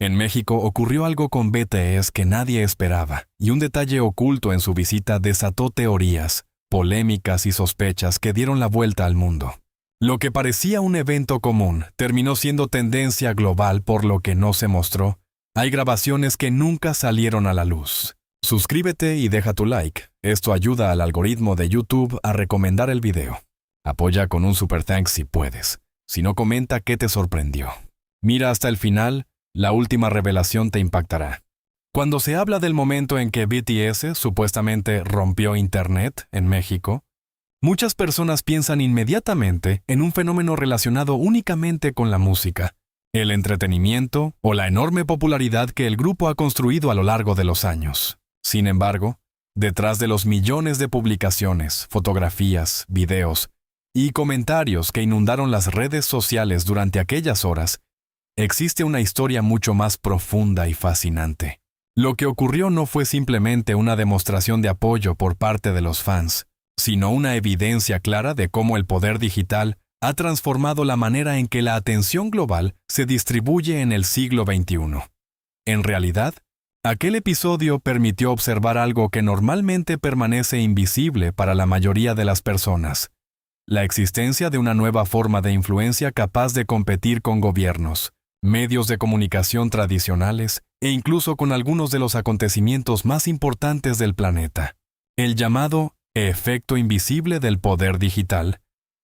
En México ocurrió algo con BTS que nadie esperaba, y un detalle oculto en su visita desató teorías, polémicas y sospechas que dieron la vuelta al mundo. Lo que parecía un evento común terminó siendo tendencia global por lo que no se mostró. Hay grabaciones que nunca salieron a la luz. Suscríbete y deja tu like. Esto ayuda al algoritmo de YouTube a recomendar el video. Apoya con un super thanks si puedes. Si no, comenta qué te sorprendió. Mira hasta el final, la última revelación te impactará. Cuando se habla del momento en que BTS supuestamente rompió Internet en México, muchas personas piensan inmediatamente en un fenómeno relacionado únicamente con la música, el entretenimiento o la enorme popularidad que el grupo ha construido a lo largo de los años. Sin embargo, detrás de los millones de publicaciones, fotografías, videos y comentarios que inundaron las redes sociales durante aquellas horas, existe una historia mucho más profunda y fascinante. Lo que ocurrió no fue simplemente una demostración de apoyo por parte de los fans, sino una evidencia clara de cómo el poder digital ha transformado la manera en que la atención global se distribuye en el siglo XXI. En realidad, aquel episodio permitió observar algo que normalmente permanece invisible para la mayoría de las personas: la existencia de una nueva forma de influencia capaz de competir con gobiernos, medios de comunicación tradicionales e incluso con algunos de los acontecimientos más importantes del planeta. El llamado efecto invisible del poder digital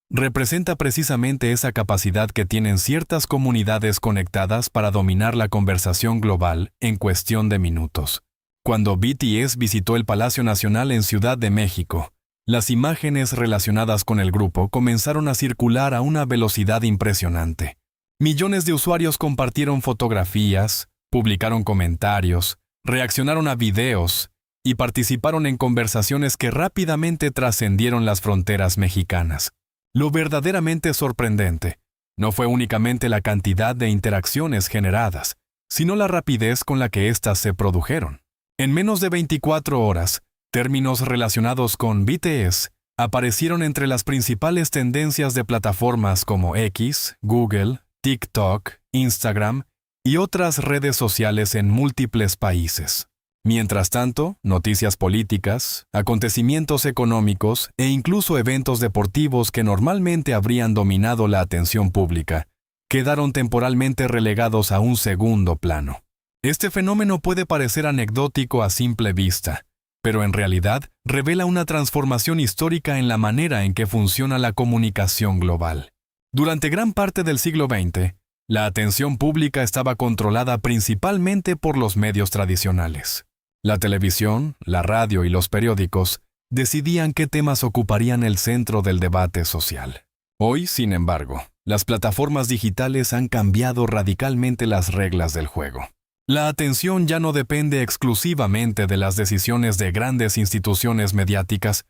representa precisamente esa capacidad que tienen ciertas comunidades conectadas para dominar la conversación global en cuestión de minutos. Cuando BTS visitó el Palacio Nacional en Ciudad de México, las imágenes relacionadas con el grupo comenzaron a circular a una velocidad impresionante. Millones de usuarios compartieron fotografías, publicaron comentarios, reaccionaron a videos y participaron en conversaciones que rápidamente trascendieron las fronteras mexicanas. Lo verdaderamente sorprendente no fue únicamente la cantidad de interacciones generadas, sino la rapidez con la que éstas se produjeron. En menos de 24 horas, términos relacionados con BTS aparecieron entre las principales tendencias de plataformas como X, Google, TikTok, Instagram y otras redes sociales en múltiples países. Mientras tanto, noticias políticas, acontecimientos económicos e incluso eventos deportivos que normalmente habrían dominado la atención pública quedaron temporalmente relegados a un segundo plano. Este fenómeno puede parecer anecdótico a simple vista, pero en realidad revela una transformación histórica en la manera en que funciona la comunicación global. Durante gran parte del siglo XX, la atención pública estaba controlada principalmente por los medios tradicionales. La televisión, la radio y los periódicos decidían qué temas ocuparían el centro del debate social. Hoy, sin embargo, las plataformas digitales han cambiado radicalmente las reglas del juego. La atención ya no depende exclusivamente de las decisiones de grandes instituciones mediáticas,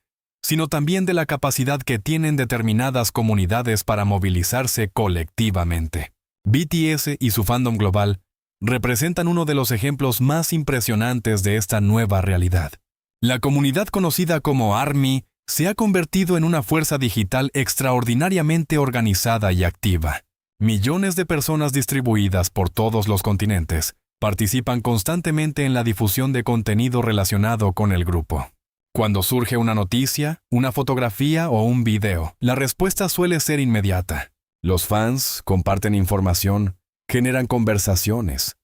sino también de la capacidad que tienen determinadas comunidades para movilizarse colectivamente. BTS y su fandom global representan uno de los ejemplos más impresionantes de esta nueva realidad. La comunidad conocida como ARMY se ha convertido en una fuerza digital extraordinariamente organizada y activa. Millones de personas distribuidas por todos los continentes participan constantemente en la difusión de contenido relacionado con el grupo. Cuando surge una noticia, una fotografía o un video, la respuesta suele ser inmediata. Los fans comparten información, generan conversaciones,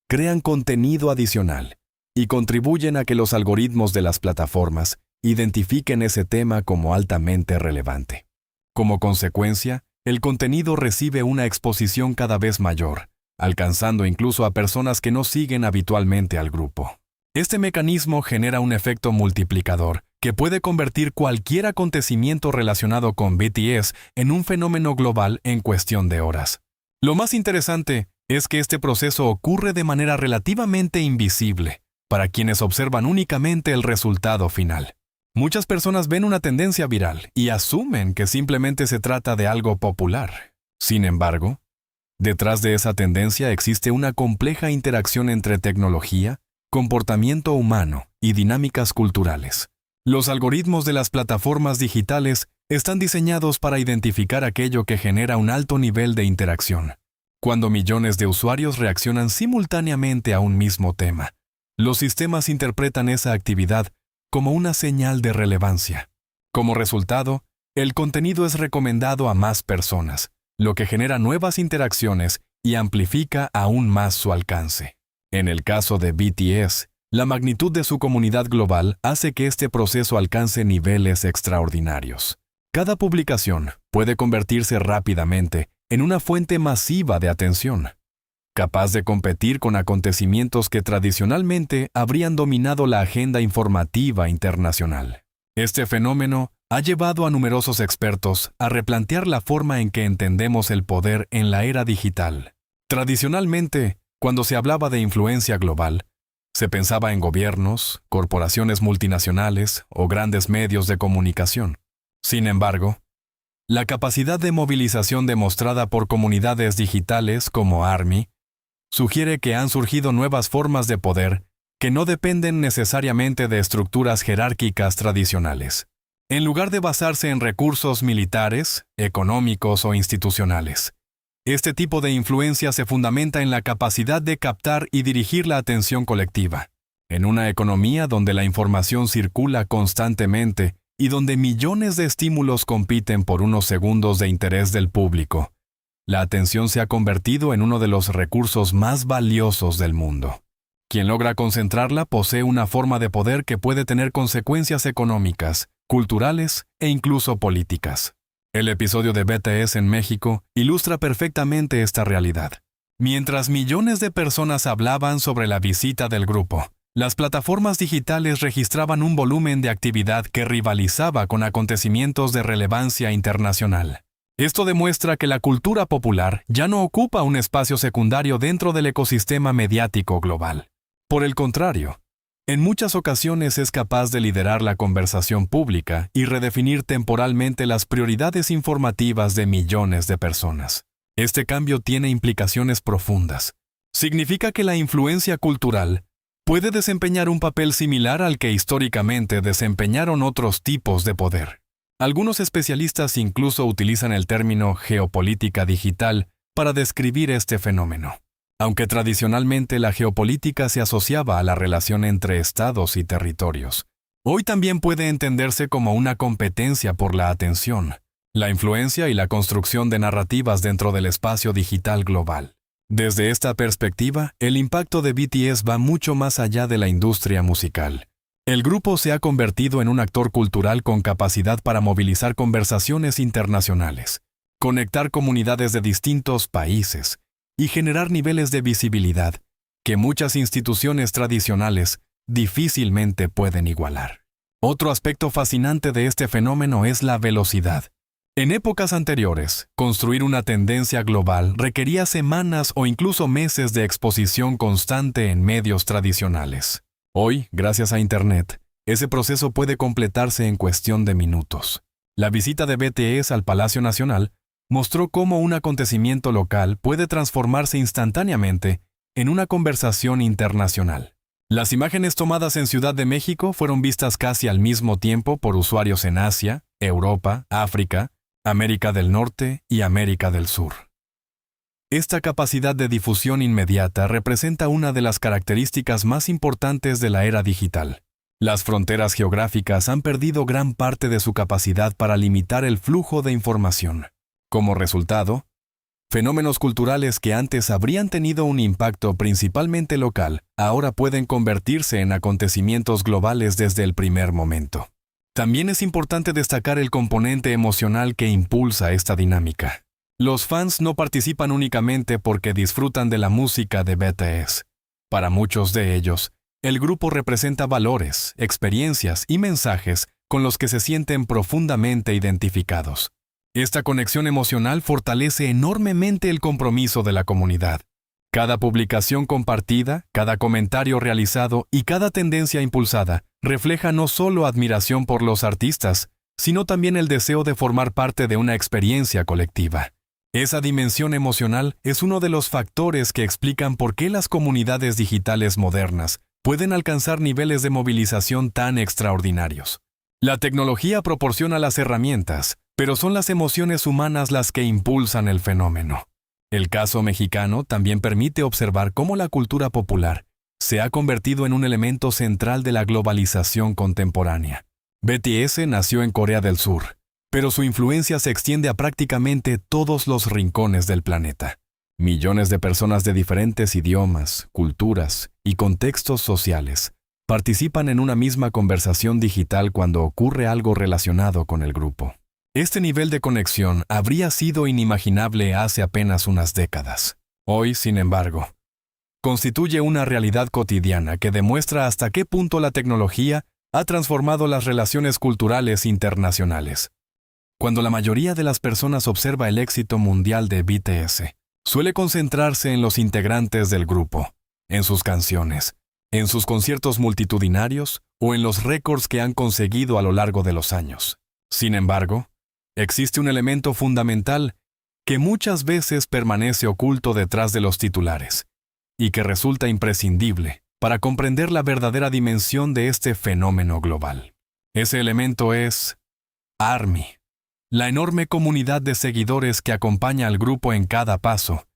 crean contenido adicional y contribuyen a que los algoritmos de las plataformas identifiquen ese tema como altamente relevante. Como consecuencia, el contenido recibe una exposición cada vez mayor, alcanzando incluso a personas que no siguen habitualmente al grupo. Este mecanismo genera un efecto multiplicador que puede convertir cualquier acontecimiento relacionado con BTS en un fenómeno global en cuestión de horas. Lo más interesante es que este proceso ocurre de manera relativamente invisible para quienes observan únicamente el resultado final. Muchas personas ven una tendencia viral y asumen que simplemente se trata de algo popular. Sin embargo, detrás de esa tendencia existe una compleja interacción entre tecnología, comportamiento humano y dinámicas culturales. Los algoritmos de las plataformas digitales están diseñados para identificar aquello que genera un alto nivel de interacción, Cuando millones de usuarios reaccionan simultáneamente a un mismo tema, los sistemas interpretan esa actividad como una señal de relevancia. Como resultado, el contenido es recomendado a más personas, lo que genera nuevas interacciones y amplifica aún más su alcance. En el caso de BTS, la magnitud de su comunidad global hace que este proceso alcance niveles extraordinarios. Cada publicación puede convertirse rápidamente en una fuente masiva de atención, capaz de competir con acontecimientos que tradicionalmente habrían dominado la agenda informativa internacional. Este fenómeno ha llevado a numerosos expertos a replantear la forma en que entendemos el poder en la era digital. Tradicionalmente, cuando se hablaba de influencia global, se pensaba en gobiernos, corporaciones multinacionales o grandes medios de comunicación. Sin embargo, la capacidad de movilización demostrada por comunidades digitales como ARMY sugiere que han surgido nuevas formas de poder que no dependen necesariamente de estructuras jerárquicas tradicionales. En lugar de basarse en recursos militares, económicos o institucionales, este tipo de influencia se fundamenta en la capacidad de captar y dirigir la atención colectiva. En una economía donde la información circula constantemente y donde millones de estímulos compiten por unos segundos de interés del público, la atención se ha convertido en uno de los recursos más valiosos del mundo. Quien logra concentrarla posee una forma de poder que puede tener consecuencias económicas, culturales e incluso políticas. El episodio de BTS en México ilustra perfectamente esta realidad. Mientras millones de personas hablaban sobre la visita del grupo, las plataformas digitales registraban un volumen de actividad que rivalizaba con acontecimientos de relevancia internacional. Esto demuestra que la cultura popular ya no ocupa un espacio secundario dentro del ecosistema mediático global. Por el contrario, en muchas ocasiones es capaz de liderar la conversación pública y redefinir temporalmente las prioridades informativas de millones de personas. Este cambio tiene implicaciones profundas. Significa que la influencia cultural puede desempeñar un papel similar al que históricamente desempeñaron otros tipos de poder. Algunos especialistas incluso utilizan el término geopolítica digital para describir este fenómeno. Aunque tradicionalmente la geopolítica se asociaba a la relación entre estados y territorios, hoy también puede entenderse como una competencia por la atención, la influencia y la construcción de narrativas dentro del espacio digital global. Desde esta perspectiva, el impacto de BTS va mucho más allá de la industria musical. El grupo se ha convertido en un actor cultural con capacidad para movilizar conversaciones internacionales, conectar comunidades de distintos países y generar niveles de visibilidad que muchas instituciones tradicionales difícilmente pueden igualar. Otro aspecto fascinante de este fenómeno es la velocidad. En épocas anteriores, construir una tendencia global requería semanas o incluso meses de exposición constante en medios tradicionales. Hoy, gracias a Internet, ese proceso puede completarse en cuestión de minutos. La visita de BTS al Palacio Nacional mostró cómo un acontecimiento local puede transformarse instantáneamente en una conversación internacional. Las imágenes tomadas en Ciudad de México fueron vistas casi al mismo tiempo por usuarios en Asia, Europa, África, América del Norte y América del Sur. Esta capacidad de difusión inmediata representa una de las características más importantes de la era digital. Las fronteras geográficas han perdido gran parte de su capacidad para limitar el flujo de información. Como resultado, fenómenos culturales que antes habrían tenido un impacto principalmente local, ahora pueden convertirse en acontecimientos globales desde el primer momento. También es importante destacar el componente emocional que impulsa esta dinámica. Los fans no participan únicamente porque disfrutan de la música de BTS. Para muchos de ellos, el grupo representa valores, experiencias y mensajes con los que se sienten profundamente identificados. Esta conexión emocional fortalece enormemente el compromiso de la comunidad. Cada publicación compartida, cada comentario realizado y cada tendencia impulsada refleja no solo admiración por los artistas, sino también el deseo de formar parte de una experiencia colectiva. Esa dimensión emocional es uno de los factores que explican por qué las comunidades digitales modernas pueden alcanzar niveles de movilización tan extraordinarios. La tecnología proporciona las herramientas, pero son las emociones humanas las que impulsan el fenómeno. El caso mexicano también permite observar cómo la cultura popular se ha convertido en un elemento central de la globalización contemporánea. BTS nació en Corea del Sur, pero su influencia se extiende a prácticamente todos los rincones del planeta. Millones de personas de diferentes idiomas, culturas y contextos sociales participan en una misma conversación digital cuando ocurre algo relacionado con el grupo. Este nivel de conexión habría sido inimaginable hace apenas unas décadas. Hoy, sin embargo, constituye una realidad cotidiana que demuestra hasta qué punto la tecnología ha transformado las relaciones culturales internacionales. Cuando la mayoría de las personas observa el éxito mundial de BTS, suele concentrarse en los integrantes del grupo, en sus canciones, en sus conciertos multitudinarios o en los récords que han conseguido a lo largo de los años. Sin embargo, existe un elemento fundamental que muchas veces permanece oculto detrás de los titulares y que resulta imprescindible para comprender la verdadera dimensión de este fenómeno global. Ese elemento es ARMY, la enorme comunidad de seguidores que acompaña al grupo en cada paso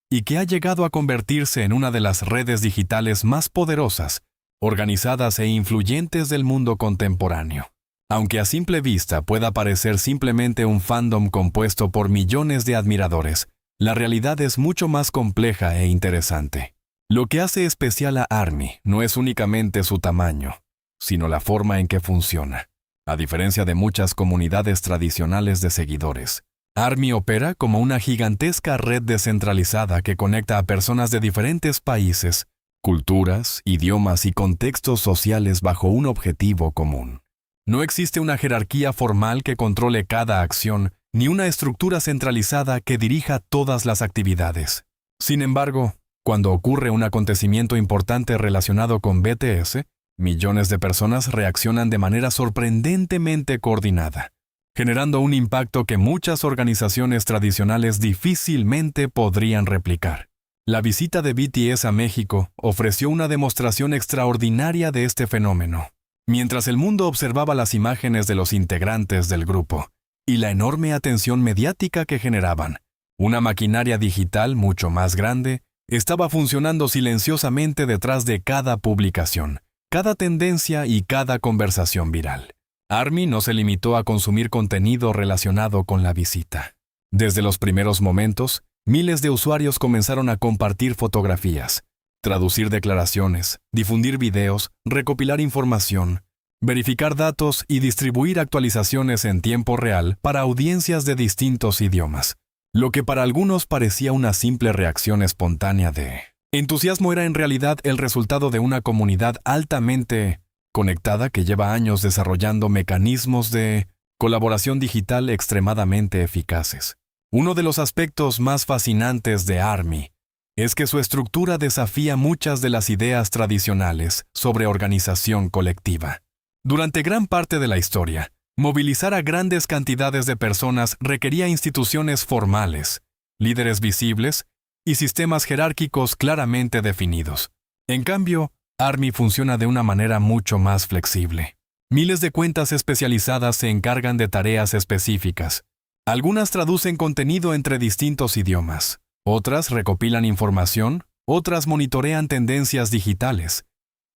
y que ha llegado a convertirse en una de las redes digitales más poderosas, organizadas e influyentes del mundo contemporáneo. Aunque a simple vista pueda parecer simplemente un fandom compuesto por millones de admiradores, la realidad es mucho más compleja e interesante. Lo que hace especial a ARMY no es únicamente su tamaño, sino la forma en que funciona. A diferencia de muchas comunidades tradicionales de seguidores, ARMY opera como una gigantesca red descentralizada que conecta a personas de diferentes países, culturas, idiomas y contextos sociales bajo un objetivo común. No existe una jerarquía formal que controle cada acción, ni una estructura centralizada que dirija todas las actividades. Sin embargo, cuando ocurre un acontecimiento importante relacionado con BTS, millones de personas reaccionan de manera sorprendentemente coordinada, generando un impacto que muchas organizaciones tradicionales difícilmente podrían replicar. La visita de BTS a México ofreció una demostración extraordinaria de este fenómeno. Mientras el mundo observaba las imágenes de los integrantes del grupo y la enorme atención mediática que generaban, una maquinaria digital mucho más grande estaba funcionando silenciosamente detrás de cada publicación, cada tendencia y cada conversación viral. ARMY no se limitó a consumir contenido relacionado con la visita. Desde los primeros momentos, miles de usuarios comenzaron a compartir fotografías, traducir declaraciones, difundir videos, recopilar información, verificar datos y distribuir actualizaciones en tiempo real para audiencias de distintos idiomas. Lo que para algunos parecía una simple reacción espontánea de entusiasmo era en realidad el resultado de una comunidad altamente conectada que lleva años desarrollando mecanismos de colaboración digital extremadamente eficaces. Uno de los aspectos más fascinantes de ARMY es que su estructura desafía muchas de las ideas tradicionales sobre organización colectiva. Durante gran parte de la historia, movilizar a grandes cantidades de personas requería instituciones formales, líderes visibles y sistemas jerárquicos claramente definidos. En cambio, ARMY funciona de una manera mucho más flexible. Miles de cuentas especializadas se encargan de tareas específicas. Algunas traducen contenido entre distintos idiomas. Otras recopilan información, otras monitorean tendencias digitales,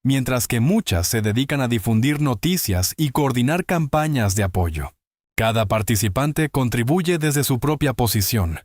mientras que muchas se dedican a difundir noticias y coordinar campañas de apoyo. Cada participante contribuye desde su propia posición,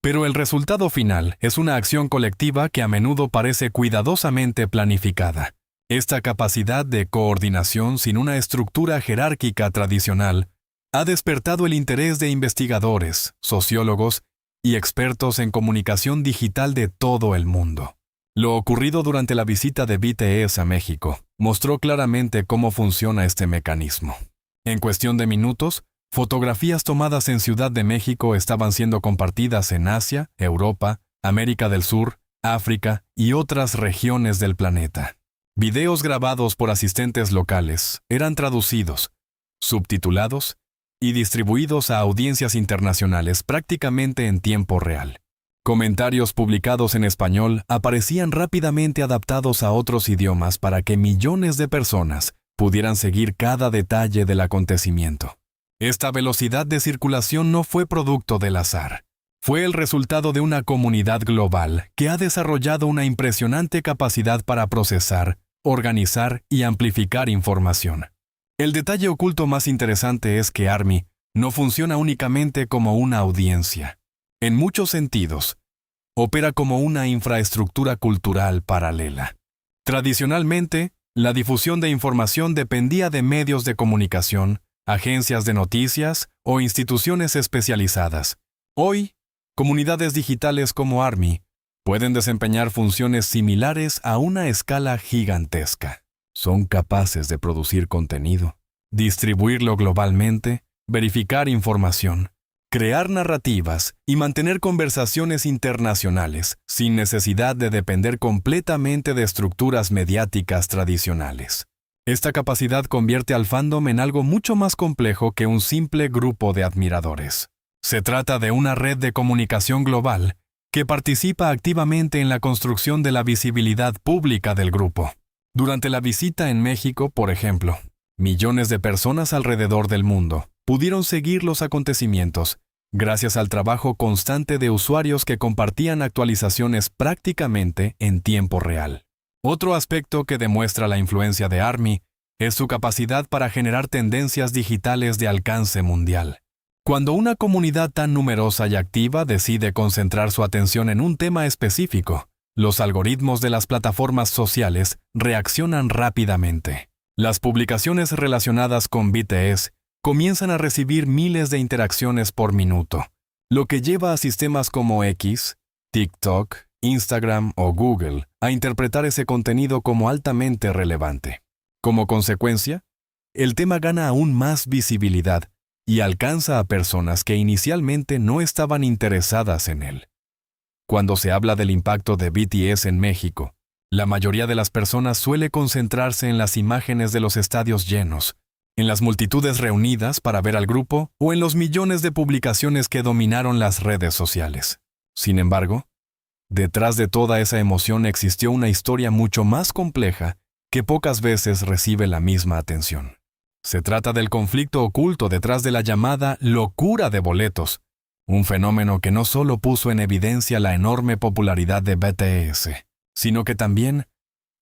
pero el resultado final es una acción colectiva que a menudo parece cuidadosamente planificada. Esta capacidad de coordinación sin una estructura jerárquica tradicional ha despertado el interés de investigadores, sociólogos y expertos en comunicación digital de todo el mundo. Lo ocurrido durante la visita de BTS a México mostró claramente cómo funciona este mecanismo. En cuestión de minutos, fotografías tomadas en Ciudad de México estaban siendo compartidas en Asia, Europa, América del Sur, África y otras regiones del planeta. Videos grabados por asistentes locales eran traducidos, subtitulados y distribuidos a audiencias internacionales prácticamente en tiempo real. Comentarios publicados en español aparecían rápidamente adaptados a otros idiomas para que millones de personas pudieran seguir cada detalle del acontecimiento. Esta velocidad de circulación no fue producto del azar. fue el resultado de una comunidad global que ha desarrollado una impresionante capacidad para procesar, organizar y amplificar información. El detalle oculto más interesante es que Army no funciona únicamente como una audiencia. En muchos sentidos, opera como una infraestructura cultural paralela. Tradicionalmente, la difusión de información dependía de medios de comunicación, agencias de noticias o instituciones especializadas. Hoy, comunidades digitales como Army pueden desempeñar funciones similares a una escala gigantesca. Son capaces de producir contenido, distribuirlo globalmente, verificar información, crear narrativas y mantener conversaciones internacionales sin necesidad de depender completamente de estructuras mediáticas tradicionales. Esta capacidad convierte al fandom en algo mucho más complejo que un simple grupo de admiradores. Se trata de una red de comunicación global que participa activamente en la construcción de la visibilidad pública del grupo. Durante la visita en México, por ejemplo, millones de personas alrededor del mundo pudieron seguir los acontecimientos gracias al trabajo constante de usuarios que compartían actualizaciones prácticamente en tiempo real. Otro aspecto que demuestra la influencia de Army es su capacidad para generar tendencias digitales de alcance mundial. Cuando una comunidad tan numerosa y activa decide concentrar su atención en un tema específico, los algoritmos de las plataformas sociales reaccionan rápidamente. Las publicaciones relacionadas con BTS comienzan a recibir miles de interacciones por minuto, lo que lleva a sistemas como X, TikTok, Instagram o Google a interpretar ese contenido como altamente relevante. Como consecuencia, el tema gana aún más visibilidad y alcanza a personas que inicialmente no estaban interesadas en él. Cuando se habla del impacto de BTS en México, la mayoría de las personas suele concentrarse en las imágenes de los estadios llenos, en las multitudes reunidas para ver al grupo o en los millones de publicaciones que dominaron las redes sociales. Sin embargo, detrás de toda esa emoción existió una historia mucho más compleja que pocas veces recibe la misma atención. Se trata del conflicto oculto detrás de la llamada locura de boletos, un fenómeno que no solo puso en evidencia la enorme popularidad de BTS, sino que también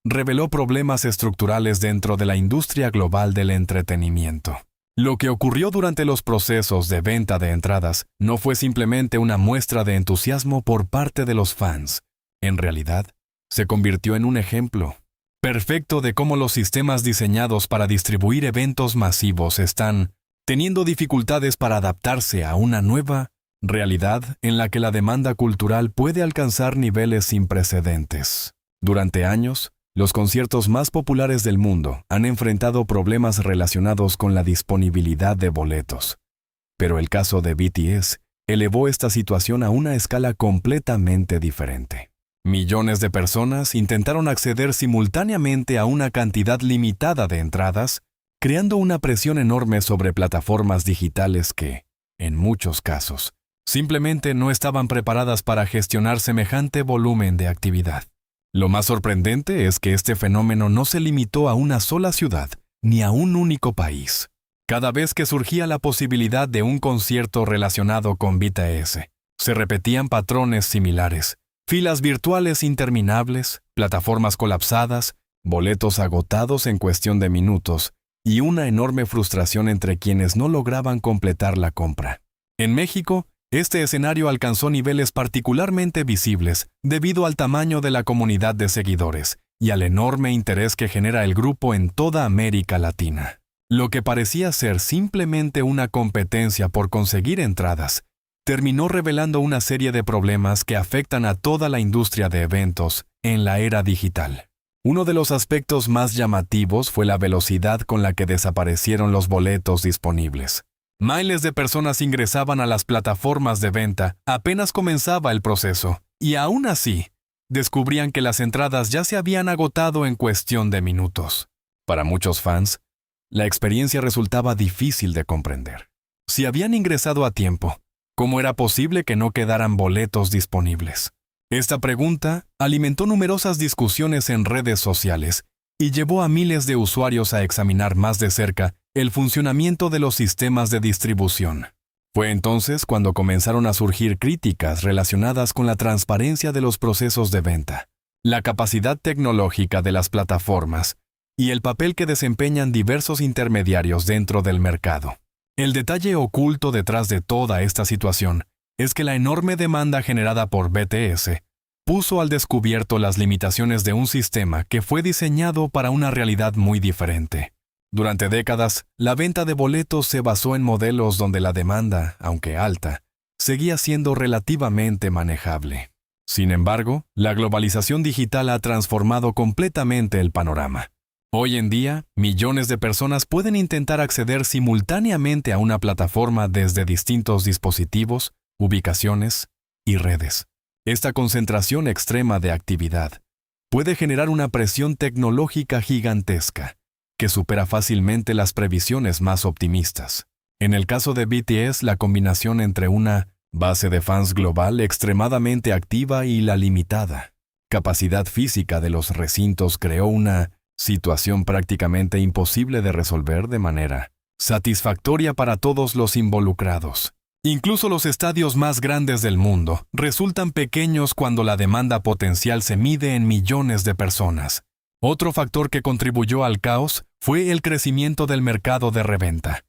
reveló problemas estructurales dentro de la industria global del entretenimiento. Lo que ocurrió durante los procesos de venta de entradas no fue simplemente una muestra de entusiasmo por parte de los fans. En realidad, se convirtió en un ejemplo perfecto de cómo los sistemas diseñados para distribuir eventos masivos están teniendo dificultades para adaptarse a una nueva realidad en la que la demanda cultural puede alcanzar niveles sin precedentes. Durante años, los conciertos más populares del mundo han enfrentado problemas relacionados con la disponibilidad de boletos. Pero el caso de BTS elevó esta situación a una escala completamente diferente. Millones de personas intentaron acceder simultáneamente a una cantidad limitada de entradas, creando una presión enorme sobre plataformas digitales que, en muchos casos, simplemente no estaban preparadas para gestionar semejante volumen de actividad. Lo más sorprendente es que este fenómeno no se limitó a una sola ciudad ni a un único país. Cada vez que surgía la posibilidad de un concierto relacionado con BTS, se repetían patrones similares: filas virtuales interminables, plataformas colapsadas, boletos agotados en cuestión de minutos y una enorme frustración entre quienes no lograban completar la compra. En México, este escenario alcanzó niveles particularmente visibles debido al tamaño de la comunidad de seguidores y al enorme interés que genera el grupo en toda América Latina. Lo que parecía ser simplemente una competencia por conseguir entradas, terminó revelando una serie de problemas que afectan a toda la industria de eventos en la era digital. Uno de los aspectos más llamativos fue la velocidad con la que desaparecieron los boletos disponibles. Miles de personas ingresaban a las plataformas de venta apenas comenzaba el proceso, y aún así, descubrían que las entradas ya se habían agotado en cuestión de minutos. Para muchos fans, la experiencia resultaba difícil de comprender. Si habían ingresado a tiempo, ¿cómo era posible que no quedaran boletos disponibles? Esta pregunta alimentó numerosas discusiones en redes sociales y llevó a miles de usuarios a examinar más de cerca el funcionamiento de los sistemas de distribución. Fue entonces cuando comenzaron a surgir críticas relacionadas con la transparencia de los procesos de venta, la capacidad tecnológica de las plataformas y el papel que desempeñan diversos intermediarios dentro del mercado. El detalle oculto detrás de toda esta situación es que la enorme demanda generada por BTS puso al descubierto las limitaciones de un sistema que fue diseñado para una realidad muy diferente. Durante décadas, la venta de boletos se basó en modelos donde la demanda, aunque alta, seguía siendo relativamente manejable. Sin embargo, la globalización digital ha transformado completamente el panorama. Hoy en día, millones de personas pueden intentar acceder simultáneamente a una plataforma desde distintos dispositivos, ubicaciones y redes. Esta concentración extrema de actividad puede generar una presión tecnológica gigantesca que supera fácilmente las previsiones más optimistas. En el caso de BTS, la combinación entre una base de fans global extremadamente activa y la limitada capacidad física de los recintos creó una situación prácticamente imposible de resolver de manera satisfactoria para todos los involucrados. Incluso los estadios más grandes del mundo resultan pequeños cuando la demanda potencial se mide en millones de personas. Otro factor que contribuyó al caos fue el crecimiento del mercado de reventa.